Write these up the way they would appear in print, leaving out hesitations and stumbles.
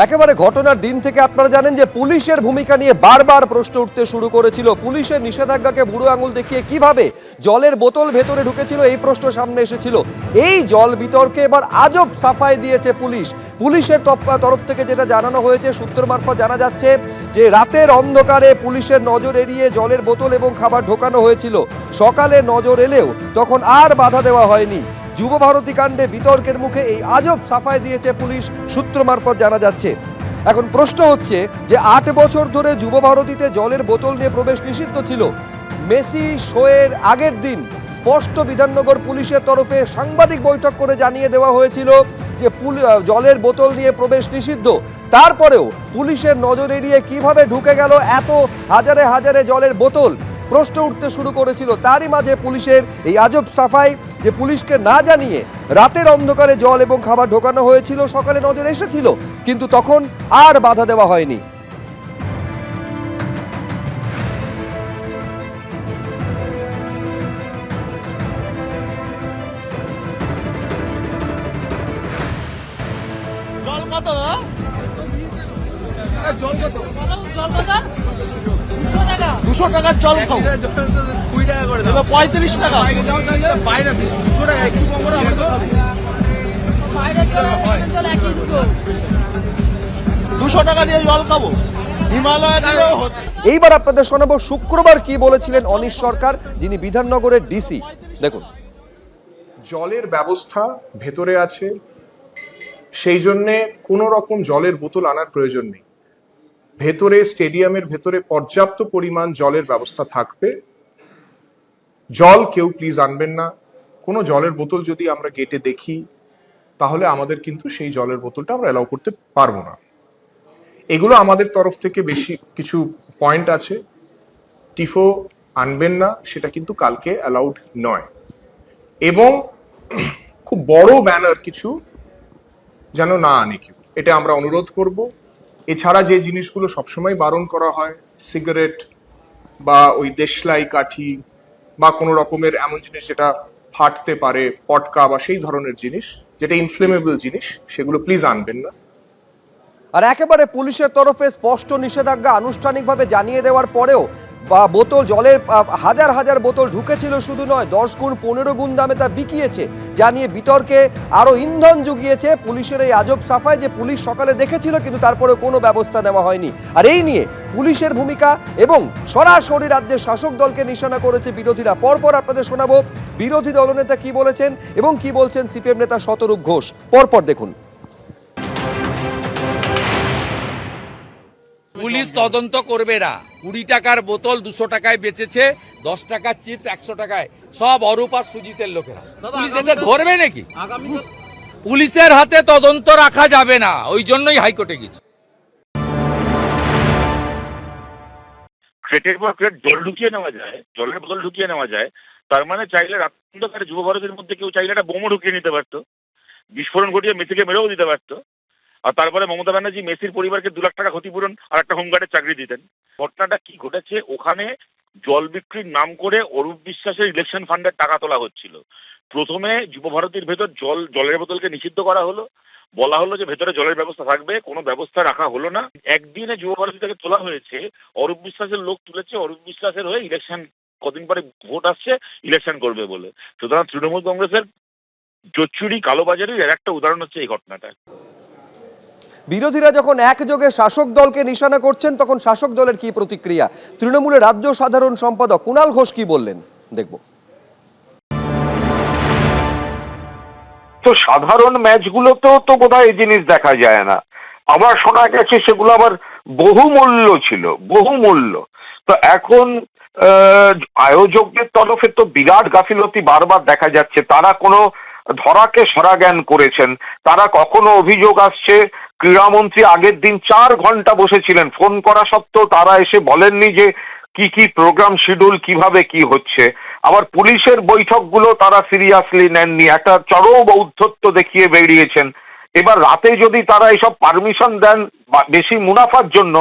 একেবারে ঘটনার দিন থেকে আপনারা জানেন যে পুলিশের ভূমিকা নিয়ে বারবার প্রশ্ন উঠতে শুরু করেছিল। পুলিশের নিষেধাজ্ঞাকে বুড়ো আঙুল দেখিয়ে কিভাবে জলের বোতল ভেতরে ঢুকেছিল এই প্রশ্ন সামনে এসেছিল। এই জল বিতর্কে এবার আজব সাফাই দিয়েছে পুলিশ। পুলিশের তরফ থেকে যেটা জানানো হয়েছে, সূত্র মারফত জানা যাচ্ছে যে রাতের অন্ধকারে পুলিশের নজর এড়িয়ে জলের বোতল এবং খাবার ঢোকানো হয়েছিল। সকালে নজর এলেও তখন আর বাধা দেওয়া হয়নি। যুবভারতী কাণ্ডে বিতর্কের মুখে এই আজব সাফাই দিয়েছে পুলিশ, সূত্র মারফত জানা যাচ্ছে। এখন প্রশ্ন হচ্ছে যে 8 বছর ধরে যুবভারতীতে জলের বোতল নিয়ে প্রবেশ নিষিদ্ধ ছিল। মেসি শোয়ের আগের দিন স্পষ্ট বিধাননগর পুলিশের তরফে সাংবাদিক বৈঠক করে জানিয়ে দেওয়া হয়েছিল যে জলের বোতল নিয়ে প্রবেশ নিষিদ্ধ। তারপরেও পুলিশের নজর এড়িয়ে কিভাবে ঢুকে গেল এত হাজারে হাজারে জলের বোতল, প্রশ্ন উঠতে শুরু করেছিল। তারই মাঝে পুলিশের এই আজব সাফাই যে পুলিশকে না জানিয়ে রাতের অন্ধকারে জল এবং খাবার ঢোকানো হয়েছিল, সকালে নজর এসেছিল কিন্তু তখন আর বাধা দেওয়া হয়নি। জল কত? জল কত? 200 টাকার জল খাও, 20 টাকা করে দাও, 35 টাকা বাইরে 200 টাকা একটু কম করে আমরা তো খাবো। 200 টাকা দিয়ে জল খাবো, হিমালয় দিলেও হতো। এইবার আপনাদের শোনাবো শুক্রবার কি বলেছিলেন অনিশ সরকার, যিনি বিধাননগরের ডিসি। দেখুন, জলের ব্যবস্থা ভেতরে আছে, সেই জন্যে কোনো রকম জলের বোতল আনার প্রয়োজন নেই। ভেতরে স্টেডিয়ামের ভেতরে পর্যাপ্ত পরিমাণ জলের ব্যবস্থা থাকবে। জল কেউ প্লিজ আনবেন না। কোনো জলের বোতল যদি আমরা গেটে দেখি তাহলে আমাদের কিন্তু সেই জলের বোতলটা আমরা অ্যালাউ করতে পারবো না। এগুলো আমাদের তরফ থেকে বেশি কিছু পয়েন্ট আছে। টিফো আনবেন না, সেটা কিন্তু কালকে অ্যালাউড নয়। এবং খুব বড় ব্যানার কিছু যেন না আনে কেউ, এটা আমরা অনুরোধ করব। এছাড়া যে জিনিসগুলো সবসময় বারণ করা হয়, সিগারেট বা ওই দেশলাই কাঠি বা কোনো রকমের এমন জিনিস যেটা ফাটতে পারে, পটকা বা সেই ধরনের জিনিস যেটা ইনফ্লেমেবল জিনিস, সেগুলো প্লিজ আনবেন না। আর একেবারে পুলিশের তরফে স্পষ্ট নিষেধাজ্ঞা আনুষ্ঠানিকভাবে জানিয়ে দেওয়ার পরেও বা বোতল জলের হাজার হাজার বোতল ঢুকেছিল শুধু নয়, 10 গুণ 15 গুণ দামে তা বিকিয়েছে, যা নিয়ে বিতর্কে আরো ইন্ধন জুগিয়েছে পুলিশের এই আজব সাফাই যে পুলিশ সকালে দেখেছিল কিন্তু তারপরে কোনো ব্যবস্থা নেওয়া হয়নি। আর এই নিয়ে পুলিশের ভূমিকা এবং সরাসরি রাজ্যের শাসক দলকে নিশানা করেছে বিরোধীরা। পরপর আপনাদের শোনাবো বিরোধী দলনেতা কি বলেছেন এবং কি বলছেন সিপিএম নেতা শতরূপ ঘোষ। পরপর দেখুন। পুলিশ তদন্ত করবে না। 20 টাকার বোতল 200 টাকায় বেচেছে, 10 টাকার চিপস 100 টাকায়, সব অরূপ আর সুজিতের লোকেরা। পুলিশ এদের ধরবে নাকি? পুলিশের হাতে তদন্ত রাখা যাবে না, ওই জন্যই হাইকোর্টে গেছে। ক্রেটের পর ক্রেট জল ঢুকিয়ে নেওয়া যায়, জলের বোতল ঢুকিয়ে নেওয়া যায়, তার মানে চাইলে রাত অন্ধকারে যুব ভারতের মধ্যে কেউ চাইলে একটা বোমও ঢুকিয়ে নিতে পারতো, বিস্ফোরণ ঘটিয়ে মেসিকে মেরেও দিতে পারতো। আর তারপরে মমতা ব্যানার্জি মেসির পরিবারকে 2 লাখ টাকা ক্ষতিপূরণ আর একটা হোমগার্ডের চাকরি দিতেন। ঘটনাটা কি ঘটেছে, ওখানে জল বিক্রির নাম করে অরূপ বিশ্বাসের ইলেকশন ফান্ডের টাকা তোলা হচ্ছিল। প্রথমে যুব ভারতীর ভেতর জলের বোতলকে নিষিদ্ধ করা হলো, বলা হলো যে ভেতরে জলের ব্যবস্থা থাকবে, কোনো ব্যবস্থা রাখা হলো না। একদিনে যুব ভারতী থেকে তোলা হয়েছে, অরূপ বিশ্বাসের লোক তুলেছে, অরূপ বিশ্বাসের হয়ে ইলেকশন কদিন পরে ভোট আসছে, ইলেকশন করবে বলে। সুতরাং তৃণমূল কংগ্রেসের জোচ্চুরি কালোবাজারির এর একটা উদাহরণ হচ্ছে এই ঘটনাটা। বিরোধীরা যখন একযোগে শাসক দলকে নিশানা করছেন তখন শাসক দলের কি প্রতিক্রিয়া, তৃণমূলের রাজ্য সাধারণ সম্পাদক কুণাল ঘোষ কি বললেন দেখব। তো সাধারণ ম্যাচগুলোতেও তো বোধহয় এই জিনিস দেখা যায় না। আবার শোনা গেছে সেগুলো আবার বহুমূল্য ছিল, বহুমূল্য। তো এখন আয়োজকদের তরফে তো বিরাট গাফিলতি বারবার দেখা যাচ্ছে। তারা কোনো ধরাকে সরা জ্ঞান করেছেন। তারা কখনো অভিযোগ আসছে ক্রীড়ামন্ত্রী আগের দিন 4 ঘন্টা বসেছিলেন, ফোন করা সত্ত্বেও তারা এসে বলেননি যে কি কি প্রোগ্রাম শিডিউল কিভাবে কি হচ্ছে। আবার পুলিশের বৈঠকগুলো তারা সিরিয়াসলি নেননি, একটা চরম ঔদ্ধত্য দেখিয়ে বেরিয়েছেন। এবার রাতে যদি তারা এসব পারমিশন দেন বেশি মুনাফার জন্য,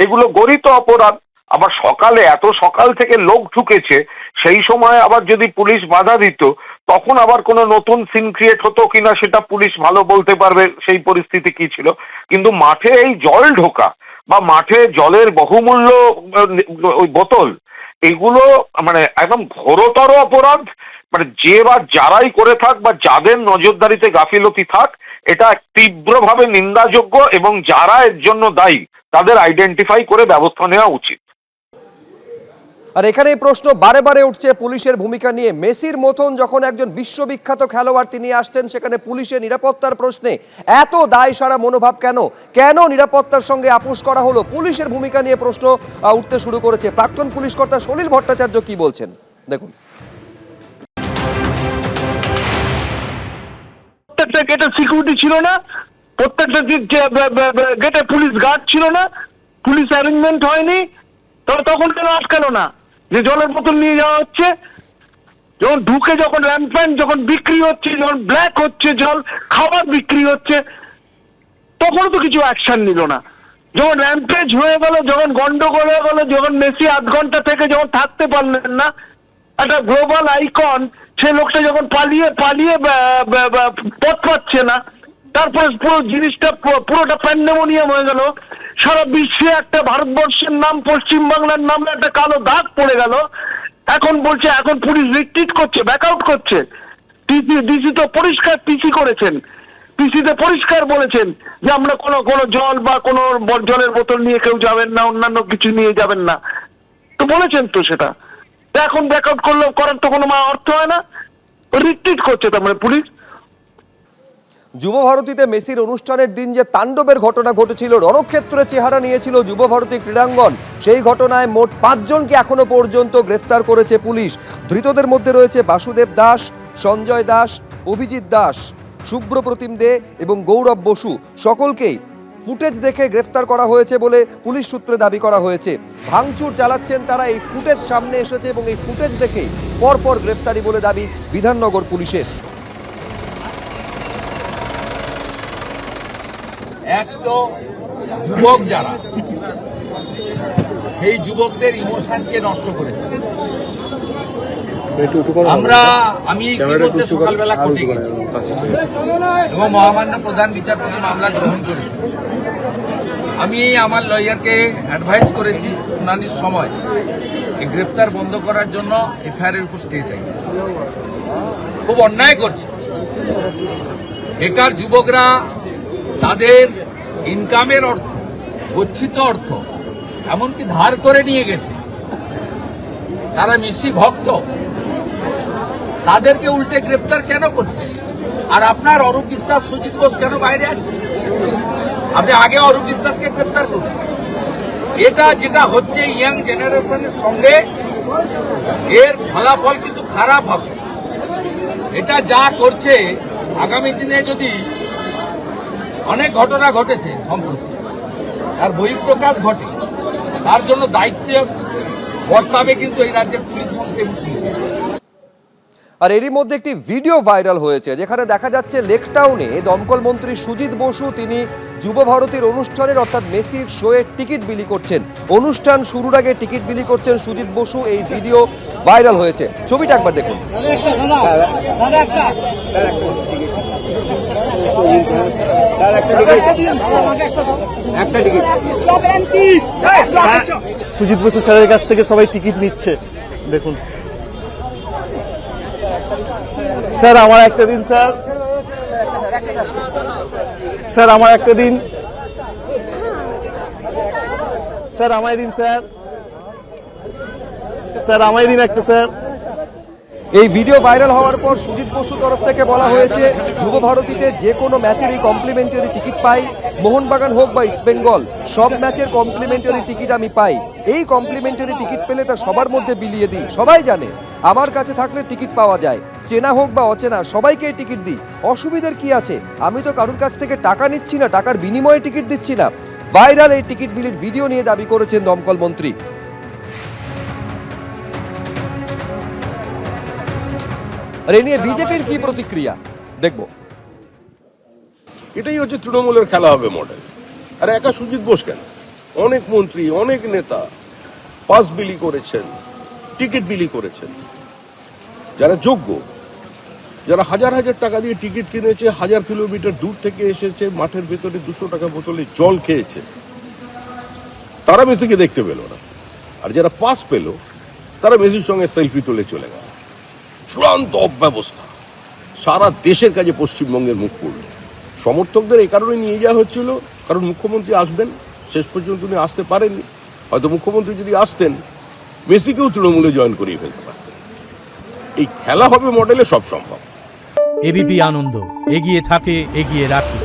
এগুলো গরিত অপরাধ। আবার সকালে এত সকাল থেকে লোক ঢুকেছে, সেই সময় আবার যদি পুলিশ বাধা দিত তখন আবার কোনো নতুন সিন ক্রিয়েট হতো কিনা সেটা পুলিশ ভালো বলতে পারবে সেই পরিস্থিতি কি ছিল। কিন্তু মাঠে এই জল ঢোকা বা মাঠে জলের বহুমূল্য ওই বোতল, এগুলো মানে একদম ঘোরতর অপরাধ। মানে যে বা যারাই করে থাক বা যাদের নজরদারিতে গাফিলতি থাক, এটা তীব্রভাবে নিন্দাযোগ্য এবং যারা এর জন্য দায়ী তাদের আইডেন্টিফাই করে ব্যবস্থা নেওয়া উচিত। আর এখানে এই প্রশ্ন বারে বারে উঠছে পুলিশের ভূমিকা নিয়ে। মেসির মতন যখন একজন বিশ্ববিখ্যাত খেলোয়াড় তিনি আসতেন, সেখানে পুলিশের নিরাপত্তার প্রশ্নে এত দায় সারা মনোভাব কেন? কেন নিরাপত্তার সঙ্গে আপোষ করা হলো? পুলিশের ভূমিকা নিয়ে প্রশ্ন উঠতে শুরু করেছে। প্রাক্তন পুলিশ কর্তা সলিল ভট্টাচার্য কি বলছেন দেখুন। প্রত্যেকটা গেটে সিকিউরিটি ছিল না, প্রত্যেকটা গেটে পুলিশ গার্ড ছিল না, পুলিশ অ্যারেঞ্জমেন্ট হয়নি, তখন কেন আটকালো না? যে জলের বোতল নিয়ে যাওয়া হচ্ছে, যখন ঢুকে যখন র্যাম্প্যান্ট যখন বিক্রি হচ্ছে, যখন ব্ল্যাক হচ্ছে জল, খাবার বিক্রি হচ্ছে, তখন তো কিছু অ্যাকশন নিল না। যখন র্যাম্পেজ হয়ে গেল, যখন গন্ডগোল হয়ে গেল, যখন মেসি আধ ঘন্টা থেকে যখন থাকতে পারলেন না, একটা গ্লোবাল আইকন সে লোকটা যখন পালিয়ে পথ পাচ্ছে না, তারপরে পুরো জিনিসটা পুরোটা প্যান্ডেমোনিয়াম হয়ে গেল। সারা বিশ্বে একটা ভারতবর্ষের নাম, পশ্চিমবাংলার নামে একটা কালো দাগ পড়ে গেল। এখন বলছে এখন পুলিশ রিট্রিট করছে, ব্যাকআউট করছে। ডিসি তো পরিষ্কার পিসি করেছেন, পিসিতে পরিষ্কার বলেছেন যে আমরা কোনো জল বা কোনো জলের বোতল নিয়ে কেউ যাবেন না, অন্যান্য কিছু নিয়ে যাবেন না, তো বলেছেন তো সেটা। এখন ব্যাকআউট করার তো কোনো অর্থ হয় না, রিট্রিট করছে তার মানে পুলিশ। যুবভারতীতে মেসির অনুষ্ঠানের দিন যে তাণ্ডবের ঘটনা ঘটেছিল, রণক্ষেত্রে চেহারা নিয়েছিল যুবভারতী ক্রীড়াঙ্গন, সেই ঘটনায় মোট 5 জনকে এখনো পর্যন্ত গ্রেফতার করেছে পুলিশ। ধৃতদের মধ্যে রয়েছে বাসুদেব দাস, সঞ্জয় দাস, অভিজিৎ দাস, শুভ্রপ্রতিম দে এবং গৌরব বসু। সকলকেই ফুটেজ দেখে গ্রেফতার করা হয়েছে বলে পুলিশ সূত্রে দাবি করা হয়েছে। ভাঙচুর চালাচ্ছেন তারা, এই ফুটেজ সামনে এসেছে এবং এই ফুটেজ দেখে পরপর গ্রেফতারি বলে দাবি বিধাননগর পুলিশের। এক তো যুবক যারা, সেই যুবকদের ইমোশনকে নষ্ট করেছে। আমি ইতিমধ্যে সকালবেলা কোর্টে গেছি এবং মহামান্য প্রধান বিচারপতি মামলা গ্রহণ করেছি। আমি আমার লয়ারকে অ্যাডভাইস করেছি শুনানির সময় এই গ্রেপ্তার বন্ধ করার জন্য এফআইআর এর উপর স্টে চাই। খুব অন্যায় করছে। বেকার যুবকরা তাদের ইনকামের অর্থ, গচ্ছিত অর্থ এমনকি ধার করে নিয়ে গেছে। তারা মেসি ভক্ত, তাদেরকে উল্টে গ্রেপ্তার কেন করছে? আর আপনার অরূপ বিশ্বাস, সুজিত বোস কেন বাইরে আছে? আপনি আগে অরূপ বিশ্বাসকে গ্রেপ্তার করুন। এটা যেটা হচ্ছে ইয়াং জেনারেশনের সঙ্গে, এর ফলাফল কিন্তু খারাপ হবে। এটা যা করছে আগামী দিনে যদি অনেক ঘটনা ঘটেছে সম্প্রতি, তার বহিঃপ্রকাশ ঘটে, তার জন্য দায়িত্ব বর্তাবে কিন্তু এই রাজ্যের পুলিশ মন্ত্রী এবং পুলিশ। আর এরই মধ্যে একটি ভিডিও ভাইরাল হয়েছে যেখানে দেখা যাচ্ছে লেকটাউনে দমকল মন্ত্রী সুজিত বসু তিনি যুবভারতীর অনুষ্ঠানের অর্থাৎ মেসির শোয়ের টিকিট বিলি করছেন। অনুষ্ঠান শুরুর আগে টিকিট বিলি করছেন সুজিত বসু। এই ভিডিও ভাইরাল হয়েছে, ছবিটা একবার দেখুন। সুজিত বসু স্যারের কাছ থেকে সবাই টিকিট নিচ্ছে, দেখুন। স্যার আমার একটা দিন, স্যার স্যার আমার একটা দিন, স্যার আমায় দিন, স্যার স্যার আমায় দিন একটা, স্যার। এই ভিডিও ভাইরাল হওয়ার পর সুজিত বসু তরফ থেকে বলা হয়েছে যুবভারতীতে যে কোনো ম্যাচেরই কমপ্লিমেন্টারি টিকিট পাই, মোহনবাগান হোক বা ইস্টবেঙ্গল, সব ম্যাচের কমপ্লিমেন্টারি টিকিট আমি পাই। এই কমপ্লিমেন্টারি টিকিট পেলে তা সবার মধ্যে বিলিয়ে দিই, সবাই জানে আমার কাছে থাকলে টিকিট পাওয়া যায়, চেনা হোক বা অচেনা সবাইকেই টিকিট দিই, অসুবিধার কি আছে? আমি তো কারুর কাছ থেকে টাকা নিচ্ছি না, টাকার বিনিময়ে টিকিট দিচ্ছি না। ভাইরাল এই টিকিট বিলির ভিডিও নিয়ে দাবি করেছেন দমকল মন্ত্রী। আর এ নিয়ে বিজেপির কি প্রতিক্রিয়া দেখব। এটাই হচ্ছে তৃণমূলের খেলা হবে মডেল। আর একা সুজিত বোস কেন, অনেক মন্ত্রী, অনেক নেতা পাস বিলি করেছেন, টিকিট বিলি করেছেন, যারা যোগ্য, যারা হাজার হাজার টাকা দিয়ে টিকিট কিনেছে, 1000 কিলোমিটার দূর থেকে এসেছে, মাঠের ভেতরে 200 টাকা বোতলে জল খেয়েছে, তারা মেসিকে দেখতে পেল না। আর যারা পাস পেল তারা মেসির সঙ্গে সেলফি তুলে চলে গেল। চূড়ান্ত অব্যবস্থা। সারা দেশের কাছে পশ্চিমবঙ্গের মুখ পড়ল। সমর্থকদের এই কারণে নিয়ে যাওয়া হচ্ছিল, কারণ মুখ্যমন্ত্রী আসবেন, শেষ পর্যন্ত উনি আসতে পারেননি। হয়তো মুখ্যমন্ত্রী যদি আসতেন, মেসিকেও তৃণমূলে জয়েন করিয়ে ফেলতে পারতেন। এই খেলা হবে মডেলে সব সম্ভব। এবিপি আনন্দ, এগিয়ে থাকে, এগিয়ে রাখে।